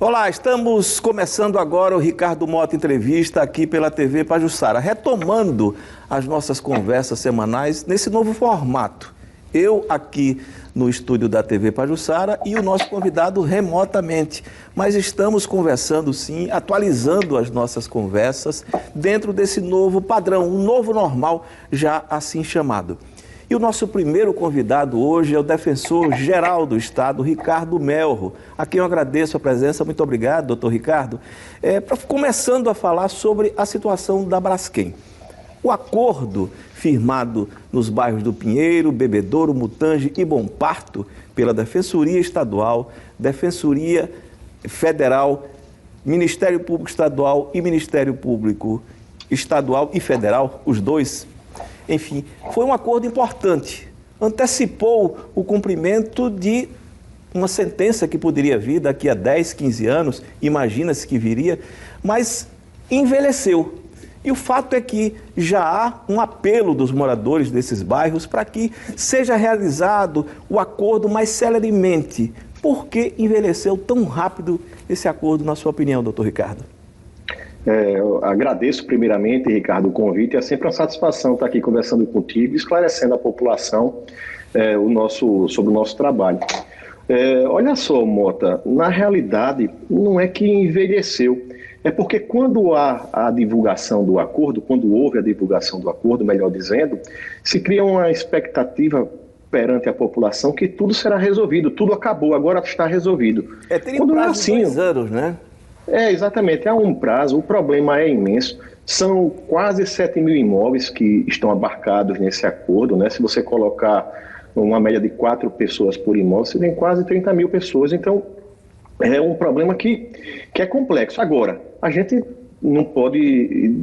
Olá, estamos começando agora o Ricardo Mota Entrevista aqui pela TV Pajuçara, retomando as nossas conversas semanais nesse novo formato. Eu aqui no estúdio da TV Pajuçara e o nosso convidado remotamente. Mas estamos conversando sim, atualizando as nossas conversas dentro desse novo padrão, um novo normal já assim chamado. E o nosso primeiro convidado hoje é o defensor-geral do Estado, Ricardo Melro, a quem eu agradeço a presença. Muito obrigado, doutor Ricardo. Começando a falar sobre a situação da Braskem. O acordo firmado nos bairros do Pinheiro, Bebedouro, Mutange e Bom Parto pela Defensoria Estadual, Defensoria Federal, Ministério Público Estadual e Ministério Público Estadual e Federal, os dois. Enfim, foi um acordo importante. Antecipou o cumprimento de uma sentença que poderia vir daqui a 10, 15 anos, imagina-se que viria, mas envelheceu. E o fato é que já há um apelo dos moradores desses bairros para que seja realizado o acordo mais celeremente. Por que envelheceu tão rápido esse acordo, na sua opinião, doutor Ricardo? Eu agradeço primeiramente, Ricardo, o convite. É sempre uma satisfação estar aqui conversando contigo, esclarecendo a população sobre o nosso trabalho. Olha só, Mota, na realidade não é que envelheceu, é porque quando há a divulgação do acordo, quando houve a divulgação do acordo, melhor dizendo, se cria uma expectativa perante a população que tudo será resolvido, tudo acabou, agora está resolvido. Teria um prazo de 2 anos, né? Exatamente, há um prazo, o problema é imenso, são quase 7 mil imóveis que estão abarcados nesse acordo, né? Se você colocar uma média de 4 pessoas por imóvel, você tem quase 30 mil pessoas, então é um problema que é complexo. Agora, a gente não pode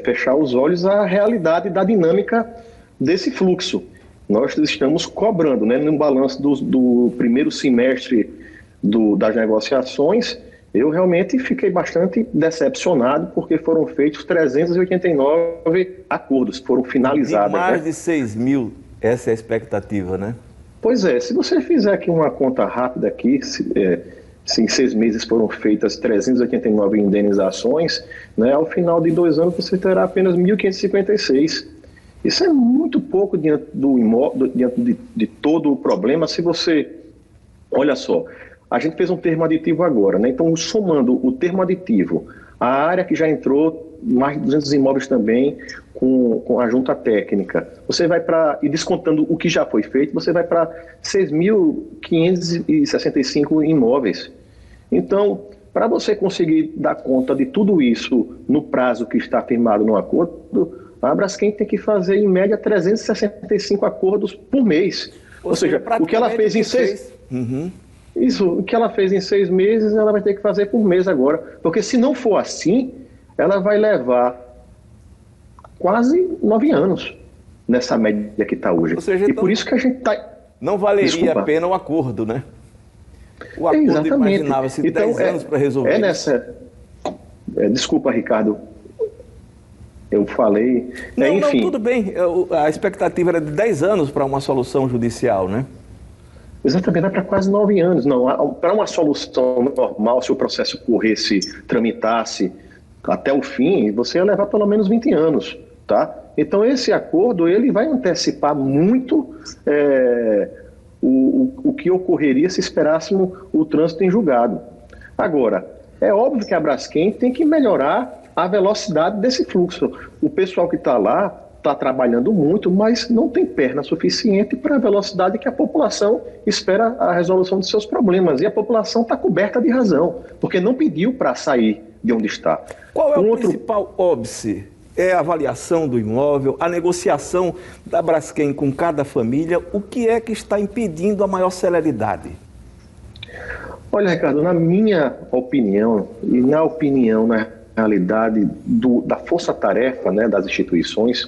fechar os olhos à realidade da dinâmica desse fluxo. Nós estamos cobrando, né? No balanço do primeiro semestre das negociações, eu realmente fiquei bastante decepcionado porque foram feitos 389 acordos, foram finalizados. Mais de 6 mil, essa é a expectativa, né? Pois é, se você fizer aqui uma conta rápida aqui, se em 6 meses foram feitas 389 indenizações, né, ao final de 2 anos você terá apenas 1.556. Isso é muito pouco diante do imóvel, diante de todo o problema. Se você, olha só, a gente fez um termo aditivo agora, né? Então, somando o termo aditivo, a área que já entrou, mais de 200 imóveis também, com a junta técnica, você vai para, e descontando o que já foi feito, você vai para 6.565 imóveis. Então, para você conseguir dar conta de tudo isso no prazo que está firmado no acordo, a Braskem tem que fazer, em média, 365 acordos por mês. Ou seja, o que ela fez em 6... Isso, o que ela fez em 6 meses, ela vai ter que fazer por mês agora. Porque se não for assim, ela vai levar quase 9 anos nessa média que está hoje. Ou seja, e então, por isso que a gente está... Não valeria a pena o acordo, né? O acordo exatamente. imaginava-se então, 10 anos para resolver desculpa, Ricardo. Eu falei... Não, tudo bem. A expectativa era de 10 anos para uma solução judicial, né? Exatamente, dá para quase 9 anos. Não, para uma solução normal, se o processo corresse, tramitasse até o fim, você ia levar pelo menos 20 anos, tá? Então, esse acordo, ele vai antecipar muito o que ocorreria se esperássemos o trânsito em julgado. Agora, é óbvio que a Braskem tem que melhorar a velocidade desse fluxo. O pessoal que está lá está trabalhando muito, mas não tem perna suficiente para a velocidade que a população espera a resolução de seus problemas. E a população está coberta de razão, porque não pediu para sair de onde está. Qual é o principal óbice? É a avaliação do imóvel, a negociação da Braskem com cada família. O que é que está impedindo a maior celeridade? Olha, Ricardo, na minha opinião, e na opinião, na realidade, da força-tarefa, né, das instituições,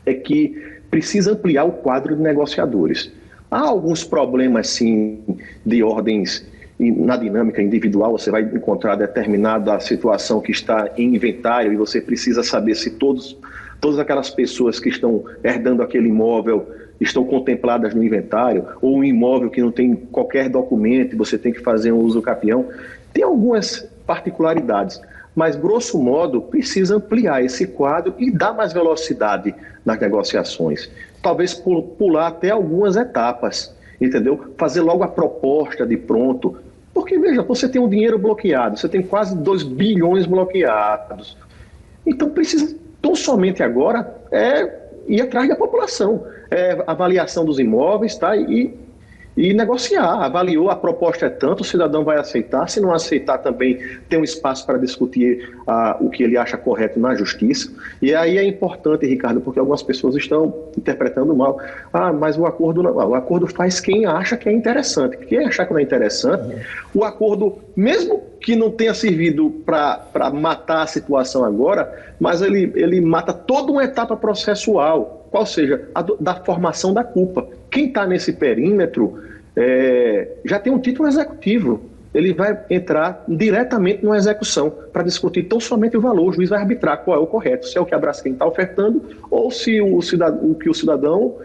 é que precisa ampliar o quadro de negociadores. Há alguns problemas, sim, de ordens na dinâmica individual. Você vai encontrar determinada situação que está em inventário e você precisa saber se todas aquelas pessoas que estão herdando aquele imóvel estão contempladas no inventário, ou um imóvel que não tem qualquer documento e você tem que fazer um uso capião. Tem algumas particularidades, mas, grosso modo, precisa ampliar esse quadro e dar mais velocidade nas negociações. Talvez pular até algumas etapas, entendeu? Fazer logo a proposta de pronto. Porque, veja, você tem um dinheiro bloqueado, você tem quase 2 bilhões bloqueados. Então, precisa, tão somente agora, ir atrás da população. Avaliação dos imóveis, tá? E negociar. Avaliou, a proposta é tanto, o cidadão vai aceitar. Se não aceitar, também tem um espaço para discutir o que ele acha correto na justiça. E aí é importante, Ricardo, porque algumas pessoas estão interpretando mal. Mas o acordo não. O acordo faz quem acha que é interessante. Quem achar que não é interessante, o acordo, mesmo que não tenha servido para matar a situação agora, mas ele mata toda uma etapa processual, qual seja, da formação da culpa. Quem está nesse perímetro já tem um título executivo. Ele vai entrar diretamente numa execução para discutir tão somente o valor. O juiz vai arbitrar qual é o correto, se é o que a Braskem está ofertando ou se o que o cidadão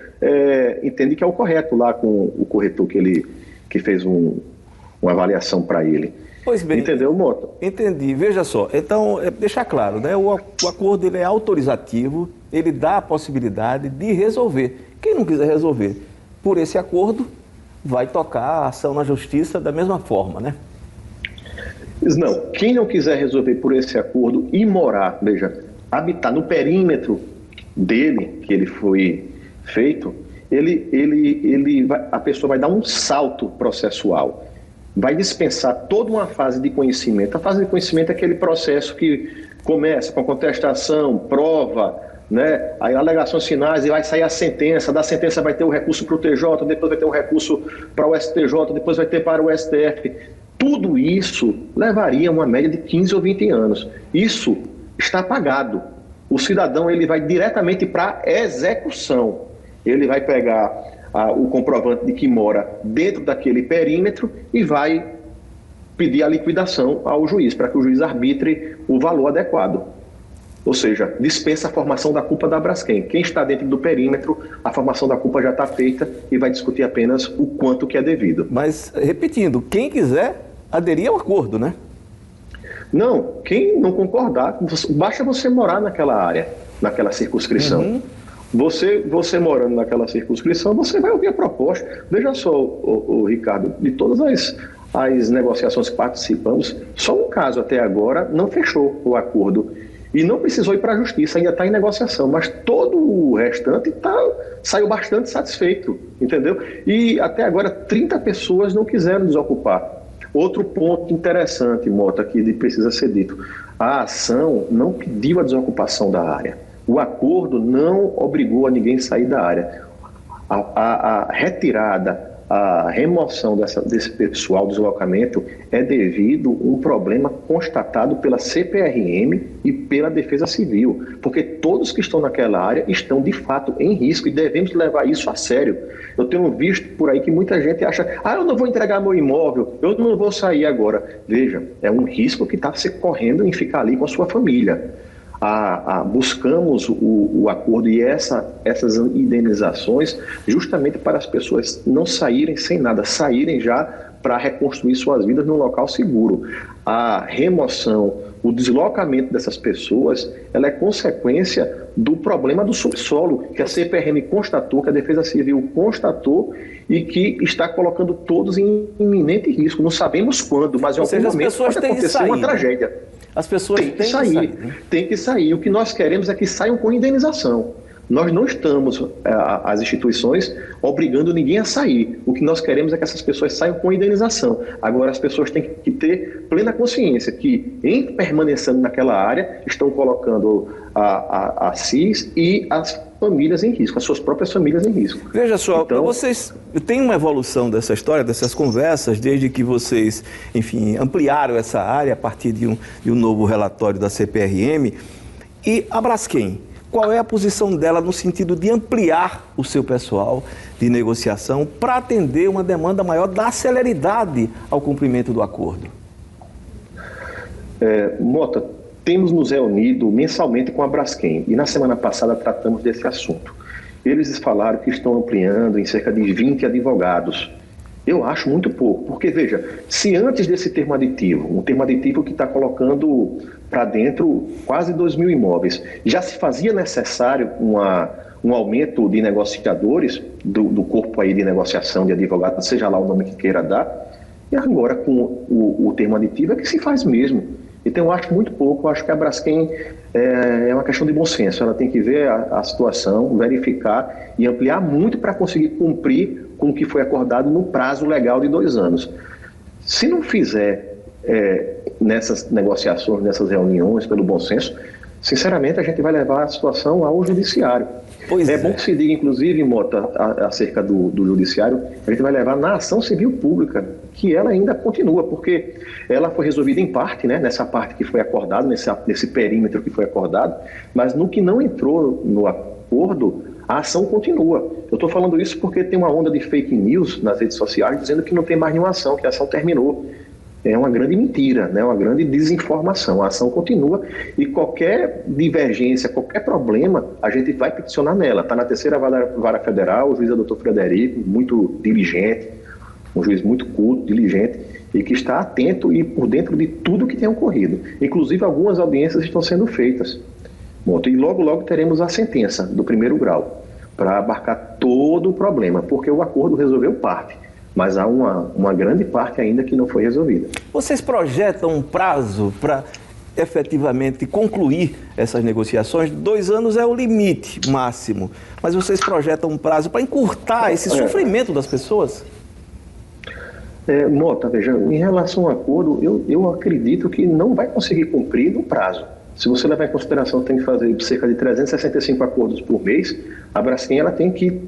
entende que é o correto lá com o corretor que fez uma avaliação para ele. Pois bem. Entendeu, Mota? Entendi. Veja só, então, deixar claro, né? O acordo ele é autorizativo, ele dá a possibilidade de resolver. Quem não quiser resolver por esse acordo, vai tocar a ação na justiça da mesma forma, né? Não, quem não quiser resolver por esse acordo e morar, veja, habitar no perímetro dele, que ele foi feito, a pessoa vai dar um salto processual. Vai dispensar toda uma fase de conhecimento. A fase de conhecimento é aquele processo que começa com a contestação, prova, né? Aí alegações finais e vai sair a sentença. Da sentença vai ter o recurso para o TJ, depois vai ter o recurso para o STJ, depois vai ter para o STF. Tudo isso levaria uma média de 15 ou 20 anos. Isso está apagado. O cidadão ele vai diretamente para a execução. Ele vai pegar o comprovante de que mora dentro daquele perímetro e vai pedir a liquidação ao juiz, para que o juiz arbitre o valor adequado. Ou seja, dispensa a formação da culpa da Braskem. Quem está dentro do perímetro, a formação da culpa já está feita e vai discutir apenas o quanto que é devido. Mas, repetindo, quem quiser aderir ao acordo, né? Não, quem não concordar, basta você morar naquela área, naquela circunscrição. Uhum. Você morando naquela circunscrição, você vai ouvir a proposta. Veja só, Ricardo, de todas as negociações que participamos, só um caso até agora não fechou o acordo e não precisou ir para a justiça, ainda está em negociação, mas todo o restante saiu bastante satisfeito, entendeu? E até agora 30 pessoas não quiseram desocupar. Outro ponto interessante, Mota, que precisa ser dito, a ação não pediu a desocupação da área. O acordo não obrigou a ninguém a sair da área. A retirada, a remoção desse pessoal, deslocamento, é devido a um problema constatado pela CPRM e pela Defesa Civil, porque todos que estão naquela área estão, de fato, em risco e devemos levar isso a sério. Eu tenho visto por aí que muita gente acha, eu não vou entregar meu imóvel, eu não vou sair agora. Veja, é um risco que está se correndo em ficar ali com a sua família. Buscamos o acordo e essas indenizações justamente para as pessoas não saírem sem nada, saírem já para reconstruir suas vidas num local seguro. A remoção, o deslocamento dessas pessoas, ela é consequência do problema do subsolo, que a CPRM constatou, que a Defesa Civil constatou e que está colocando todos em iminente risco. Não sabemos quando, mas em algum momento pode acontecer uma tragédia. As pessoas têm que sair. Tem que sair. O que nós queremos é que saiam com indenização. Nós não estamos, as instituições, obrigando ninguém a sair. O que nós queremos é que essas pessoas saiam com indenização. Agora, as pessoas têm que ter plena consciência que, em permanecendo naquela área, estão colocando a CIS e as famílias em risco, as suas próprias famílias em risco. Veja só, então, vocês têm uma evolução dessa história, dessas conversas, desde que vocês, enfim, ampliaram essa área a partir de um novo relatório da CPRM. E a Braskem, qual é a posição dela no sentido de ampliar o seu pessoal de negociação para atender uma demanda maior da celeridade ao cumprimento do acordo? Mota, temos nos reunido mensalmente com a Braskem e na semana passada tratamos desse assunto. Eles falaram que estão ampliando em cerca de 20 advogados Eu acho muito pouco, porque veja, se antes desse termo aditivo, um termo aditivo que está colocando para dentro quase 2.000 imóveis, já se fazia necessário um aumento de negociadores, do corpo aí de negociação de advogados, seja lá o nome que queira dar, e agora com o termo aditivo é que se faz mesmo. Então eu acho muito pouco, eu acho que a Braskem é uma questão de bom senso, ela tem que ver a situação, verificar e ampliar muito para conseguir cumprir com o que foi acordado no prazo legal de 2 anos. Se não fizer nessas negociações, nessas reuniões, pelo bom senso, sinceramente a gente vai levar a situação ao judiciário. É bom que se diga, inclusive, Mota, acerca do judiciário, a gente vai levar na ação civil pública, que ela ainda continua, porque ela foi resolvida em parte, né, nessa parte que foi acordada, nesse perímetro que foi acordado, mas no que não entrou no acordo, a ação continua. Eu estou falando isso porque tem uma onda de fake news nas redes sociais dizendo que não tem mais nenhuma ação, que a ação terminou. É uma grande mentira, né? Uma grande desinformação. A ação continua e qualquer divergência, qualquer problema, a gente vai peticionar nela. Está na 3ª Vara Federal, o juiz é o Dr. Frederico, muito diligente, um juiz muito culto, diligente, e que está atento e por dentro de tudo que tem ocorrido. Inclusive, algumas audiências estão sendo feitas. E logo, logo teremos a sentença do 1º grau, para abarcar todo o problema, porque o acordo resolveu parte. Mas há uma grande parte ainda que não foi resolvida. Vocês projetam um prazo para efetivamente concluir essas negociações? 2 anos é o limite máximo, mas vocês projetam um prazo para encurtar esse sofrimento das pessoas? Mota, veja, em relação ao acordo, eu acredito que não vai conseguir cumprir no prazo. Se você levar em consideração que tem que fazer cerca de 365 acordos por mês, a Braskem ela tem que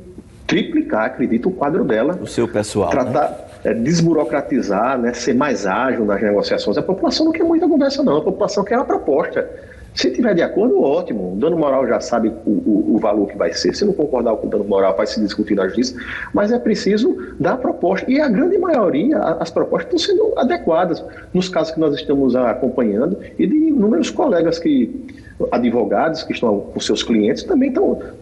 triplicar, acredito, o quadro dela. O seu pessoal, tratar, desburocratizar, né, ser mais ágil nas negociações. A população não quer muita conversa, não. A população quer uma proposta. Se tiver de acordo, ótimo. O dano moral já sabe o valor que vai ser. Se não concordar com o dano moral, vai se discutir na justiça. Mas é preciso dar a proposta. E a grande maioria, as propostas estão sendo adequadas. Nos casos que nós estamos acompanhando, e de inúmeros colegas advogados que estão com seus clientes também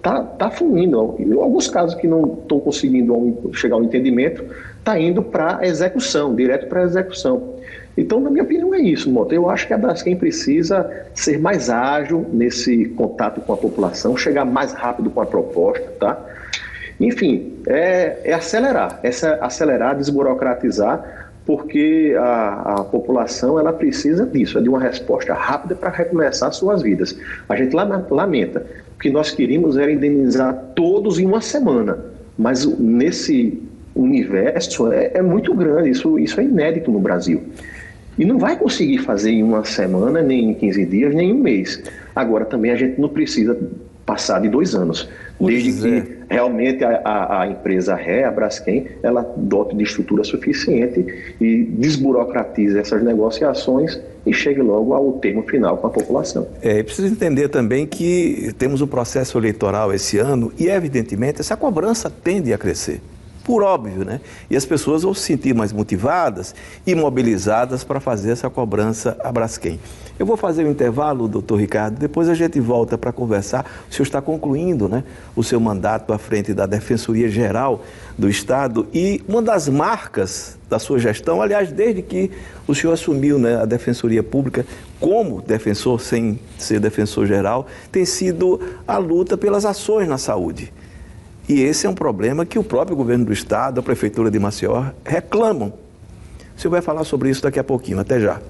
tá fluindo. Em alguns casos que não estão conseguindo chegar ao entendimento, está indo para a execução, direto para a execução. Então, na minha opinião, é isso, Mota. Eu acho que a Braskem precisa ser mais ágil nesse contato com a população, chegar mais rápido com a proposta, tá? Enfim, acelerar, desburocratizar, porque a população ela precisa disso, de uma resposta rápida para recomeçar suas vidas. A gente lamenta, o que nós queríamos era indenizar todos em uma semana, mas nesse universo é muito grande, isso é inédito no Brasil. E não vai conseguir fazer em uma semana, nem em 15 dias, nem em um mês. Agora também a gente não precisa passar de 2 anos. Desde que realmente a empresa a Braskem, ela dote de estrutura suficiente e desburocratize essas negociações e chegue logo ao termo final com a população. Precisa entender também que temos o processo eleitoral esse ano e, evidentemente, essa cobrança tende a crescer. Por óbvio, né? E as pessoas vão se sentir mais motivadas e mobilizadas para fazer essa cobrança à Braskem. Eu vou fazer um intervalo, doutor Ricardo, depois a gente volta para conversar. O senhor está concluindo, né, o seu mandato à frente da Defensoria Geral do Estado e uma das marcas da sua gestão, aliás, desde que o senhor assumiu, né, a Defensoria Pública como defensor, sem ser defensor geral, tem sido a luta pelas ações na saúde. E esse é um problema que o próprio governo do Estado, a Prefeitura de Maceió, reclamam. O senhor vai falar sobre isso daqui a pouquinho. Até já.